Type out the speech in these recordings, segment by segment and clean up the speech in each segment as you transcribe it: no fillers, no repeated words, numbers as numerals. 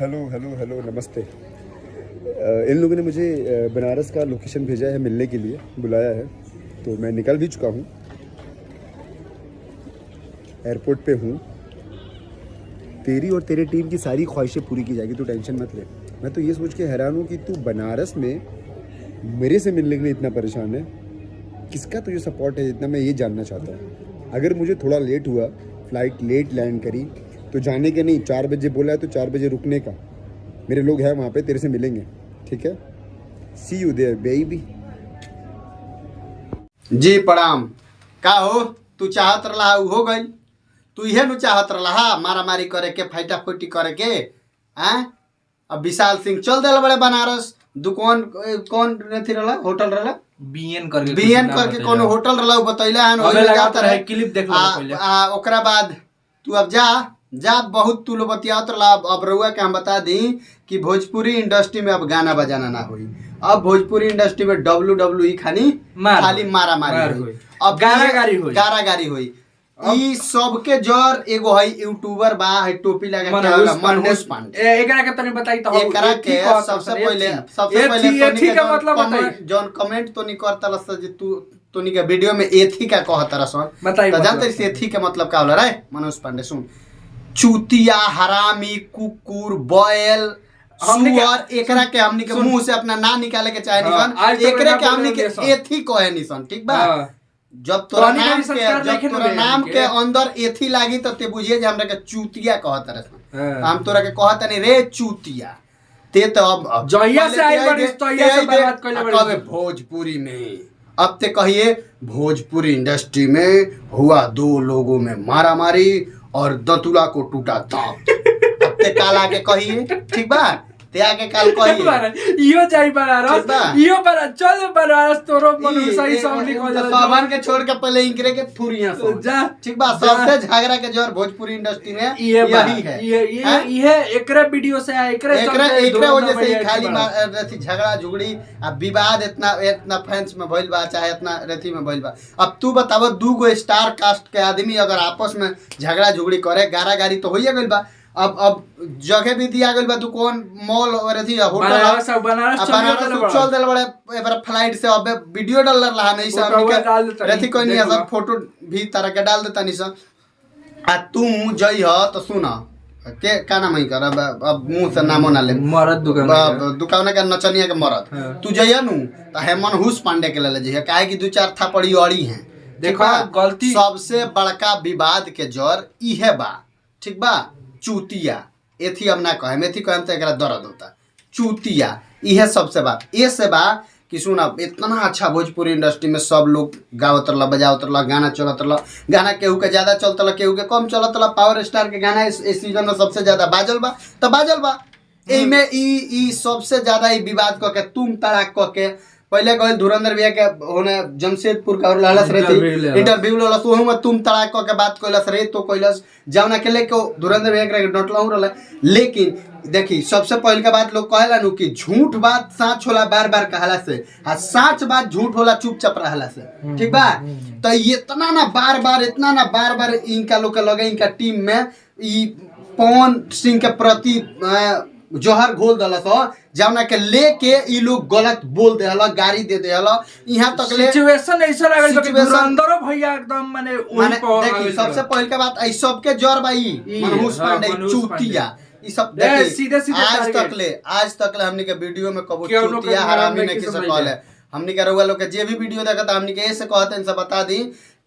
Hello hello hello नमस्ते। इन लोगों ने मुझे बनारस का लोकेशन भेजा है, मिलने के लिए बुलाया है, तो मैं निकल भी चुका हूँ, एयरपोर्ट पे हूँ। तेरी और तेरे टीम की सारी ख्वाहिशें पूरी की जाएगी, तू टेंशन मत ले। मैं तो ये सोच के हैरान हूँ कि तू बनारस में मेरे से मिलने के लिए इतना परेशान है। किसका तुझे सपोर्ट है इतना, मैं ये जानना चाहता हूँ। अगर मुझे थोड़ा लेट हुआ, फ़्लाइट लेट लैंड करी, तो जाने के नहीं, 4 बजे बोला है तो 4 बजे रुकने का। मेरे लोग हैं वहाँ पे, तेरे से मिलेंगे, ठीक है? सी यू देयर बेबी। जी प्रणाम। का हो तू चाहत रहा हो गई, तू इहे नु चाहत रहा मारा मारी करे के, फाइटा फुटी करे के। अब विशाल सिंह चल दिल बड़े बनारस। दुकान कौन थी रहा, होटल रहा बीएन करके कौन होटल रहा बतैला हन, ओइ लगाता रहे क्लिप देख लो पहले। ओकरा बाद तू अब जा बहुत तू लोग बतियात रहा। अब रउआ के हम बता दी कि भोजपुरी इंडस्ट्री में अब गाना बजाना ना हुई। अब भोजपुरी इंडस्ट्री में WWE खाली मारा मारी हुई, अब गारागारी हुई। ई सबके जर एगो है यूट्यूबर बा, है टोपी लगा के मनोज पांडे। एकरा के तनी बताई तो एकरा के सबसे पहले एथी का मतलब बताई। जौन कमेंट तो नहीं करता लस जे तू के वीडियो में एथी का कहता रसन बताई। तो जानते से एथी का मतलब का होला रे मनोज पांडे? सुन, चूतिया, हरामी, कुकुर, बैल, सुअर, एकरा के हमनी के मुंह से अपना ना निकाले के चाहे निसन, एकरे के हमनी के एथी कहे निसन, ठीक बा? जब तोरा नाम के अंदर एथी लागी तो ते बुझिए जे हमरा के चूतिया कहत रहे। हम तोरा के कहत नहीं रे चूतिया। ते तो अब जहिया से आई बड़ी तहिया से बात कइले बड़ी। कबे भोजपुरी में अब ते कहिए भोजपुरी इंडस्ट्री में हुआ 2 लोगों में मारामारी और दतुला को टूटा दांत। अब ते काल आके कहिए, ठीक बा? ते आके काल कहिए इयो जाई बनारस, इयो पर चल बनारस तोरो मन सही सब निकल जा। सामान के छोड़ के पहले इंकरे के थुरिया सो जा, ठीक बा? सबसे झगड़ा के जोर भोजपुरी इंडस्ट्री में यही है। ये एकरे वीडियो से एकरे वजह से खाली रथी झगड़ा झुगड़ी आ विवाद इतना फैंस में भइल बा, चाहे इतना रथी में भइल बा। अब तू बताव, 2 गो स्टार कास्ट के आदमी अगर आपस में झगड़ा झुगड़ी करे, गारागारी तो होइए गइल बा। अब जगह भी दिया गइल बा, दुकान, मॉल और होटल बनारस चल दिल बड़े एबार फ्लाइट से। अब वीडियो डाल रहा नहीं सब रथी कोई नहीं, सब फोटो भी तरह के डाल देता नहीं सब। आ तू जई ह तो सुना के का नाम ही कर, अब मुंह से नामो ना ले, मरद दुकान के नचनिया के मरद। तू जइया नु तो हेमन हुस पांडे के ले जइया, काहे कि 2-4 थापड़ी अड़ी हैं। देखो गलती सबसे बड़का विवाद के जड़ इहे बा, ठीक बा? चूतिया। एथी हम ना कहे, मेथी कहे तो एकरा दर्द होता। चूतिया इहे सबसे बात ए से बा कि सुन, अब इतना अच्छा भोजपुरी इंडस्ट्री में सब लोग गावत रहा, बजावत रहा, गाना चलत रहा। गाना केहू के ज्यादा चलत रहा, केहू के कम चलत रहा। पावर स्टार के गाना इस सीजन में सबसे ज्यादा बाजल बा तो बाजल बा। एमे ई सबसे ज्यादा ई विवाद क के तुम तड़ाक क के पहले कहल धुरंधर भैया के होने जमशेदपुर का और लालस रहती इंटरव्यू ललस, ओहू में तुम तड़ाक क के बात कइलस रे तो कइलस जावना के लेके धुरंधर भैया के डटलहु रहल। लेकिन देखी सबसे पहले के बात लोग कहेला नु कि झूठ बात साच होला बार बार कहला से, आ साच बात झूठ होला चुपचाप रहला से, ठीक बा? तो इतना ना बार बार इनका लोग के लगे, इनका टीम में ई पवन सिंह के प्रति जोहर घोल दलस हो, जावना के लेके ई लोग गलत बोल देहला, गाड़ी दे देहला। यहाँ तक ले सिचुएशन ऐसा लागल कि धुरंधर भैया एकदम माने देखी सबसे पहले के बात आई सबके जड़ बाई मनोज पांडे चूतिया ई सब देखी सीधे आज तक ले हमनी के वीडियो में कबो चूतिया हरामी नहीं किसे कहले। हमनी के रउआ लोग के जे भी वीडियो देखत हमनी के ऐसे कहते इनसे बता दी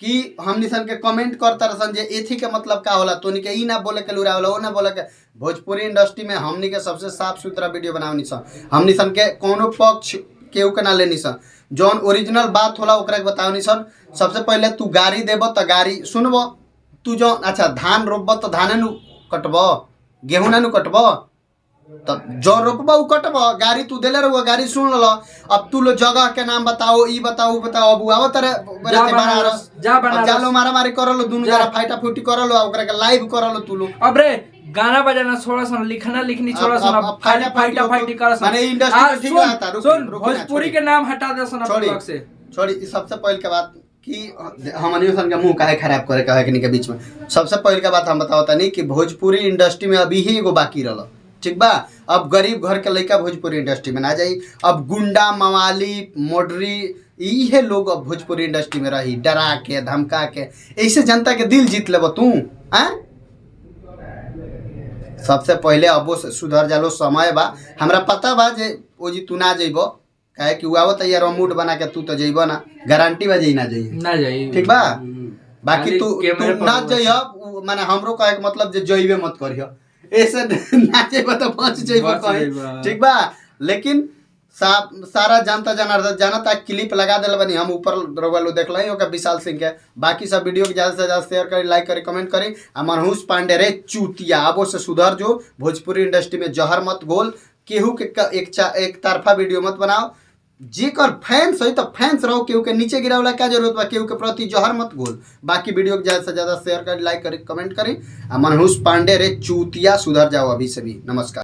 कि हमनी सन के कमेंट करता रसन जे एथी के मतलब का होला, तोनी के ई ना बोले के लुरा होला, ओ ना बोले के। भोजपुरी इंडस्ट्री में हमनी के सबसे साफ सुथरा वीडियो बनावनी सन, हमनी सन के कोनो पक्ष केहू के ना लेनी सन, जौन ओरिजिनल बात होला ओकरा के बतावनी सन। सबसे पहले तू गाड़ी देब तो गाड़ी सुनब, तू जो अच्छा धान रोपब तो धाने नु कटब, गेहूं ना नु कटब, तो जो रोपबा उ कटब। गाड़ी तू देले रहुआ, गाड़ी सुन लो। अब तू लो जगह के नाम बताओ, ई बताओ बताओ। अब आवत रे बनारस जा लो, मारा मारी करलो, दुनु जरा फाइटा फुटी करलो, ओकरा के लाइव करलो तू लो। अब रे गाना बजाना छोड़ा सन, लिखना लिखनी छोड़ा सन, फाइटा फाइटी कर सन। माने इंडस्ट्री ठीक रहता। सुन भोजपुरी के नाम हटा दे सन अपने ब्लॉग से। छोड़ी सबसे पहले के बात कि हमनियो सन के मुंह काहे खराब करे के बीच में। सबसे पहले के बात हम बताओ तनी कि भोजपुरी इंडस्ट्री में अभी ही एगो बाकी रहल, ठीक बा। अब गरीब घर के लड़का भोजपुरी इंडस्ट्री में ना जाई, अब गुंडा मवाली मोडरी इहे लोग अब भोजपुरी इंडस्ट्री में रही, डरा के धमका के, ऐसे जनता के दिल जीत लेब तू। सबसे पहले अबो से सुधर जालो, समय बा। हमरा पता बा जे ओ जी तू ना जइबो, काहे कि आवत यार मूड बना के तू तो जइबो ना, गारंटी बा जई ना जई, ठीक बा। बाकी तू ना जइब माने हमरो कहे के मतलब जे जइबे मत करियो, ऐसे ना जइबो तो बच जइबो कहीं, ठीक बा। लेकिन सारा जनता जनार्दन जानता क्लिप लगा दिल बनी हम ऊपर रोगलो देख लो ओके विशाल सिंह के। बाकी सब वीडियो के ज़्यादा से ज़्यादा शेयर करी, लाइक करी, कमेंट करी। आ मनहूस पांडे रे चूतिया, अब से सुधर जो, भोजपुरी इंडस्ट्री में जहर मत घोल, केहू के एक तरफा वीडियो मत बनाओ। जेकर फैंस है तो फैंस रहो, केहू के नीचे गिरावला क्या जरूरत बा, केहू के प्रति जहर मत घोल। बाकी वीडियो के ज़्यादा से ज़्यादा शेयर करी, लाइक करी, कमेंट करी। आ मनहूस पांडे रे चूतिया सुधर जाओ अभी से भी। नमस्कार।